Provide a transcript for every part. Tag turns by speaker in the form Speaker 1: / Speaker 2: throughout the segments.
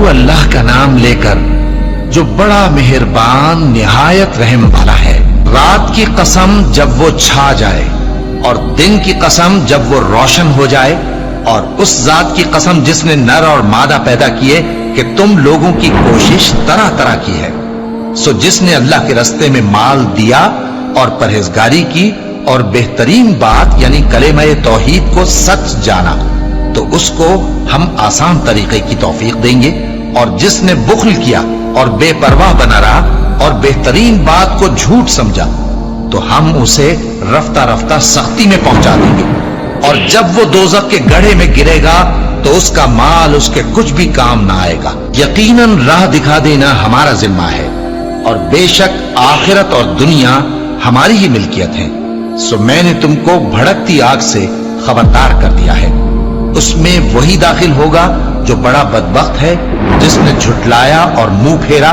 Speaker 1: शुरू अल्लाह का नाम लेकर जो बड़ा मेहरबान निहायत रहम वाला है। रात की कसम जब वो छा जाए और दिन की कसम जब वो रोशन हो जाए, और उस जात की कसम जिसने नर और मादा पैदा किए कि तुम लोगों की कोशिश तरह तरह की है। सो जिसने अल्लाह के रास्ते में माल दिया और परहेजगारी की और बेहतरीन बात यानी कलेमा तौहीद को सच जाना, तो उसको हम आसान तरीके की तौफीक देंगे। और जिसने बुख्ल किया और बेपरवाह बना रहा और बेहतरीन बात को झूठ समझा, तो हम उसे रफ्ता रफ्ता सख्ती में पहुंचा देंगे। और जब वो दोज़ख के गड्ढे में गिरेगा तो उसका माल उसके कुछ भी काम ना आएगा। यकीनन राह दिखा देना हमारा जिम्मा है, और बेशक आखिरत और दुनिया हमारी ही मिल्कियत है। सो मैंने तुमको भड़कती आग से खबरदार कर दिया है। उसमें वही दाखिल होगा जो बड़ा बदबख्त है, जिसने झुटलाया और मुंह फेरा,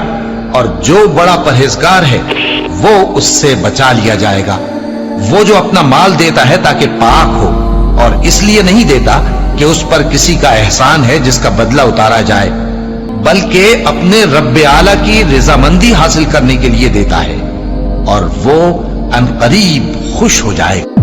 Speaker 1: और जो बड़ा परहेजगार है वो उससे बचा लिया जाएगा। वो जो अपना माल देता है ताकि पाक हो, और इसलिए नहीं देता कि उस पर किसी का एहसान है जिसका बदला उतारा जाए, बल्कि अपने रब्बे आला की रजामंदी हासिल करने के लिए देता है, और वो अनकरीब खुश हो जाएगा।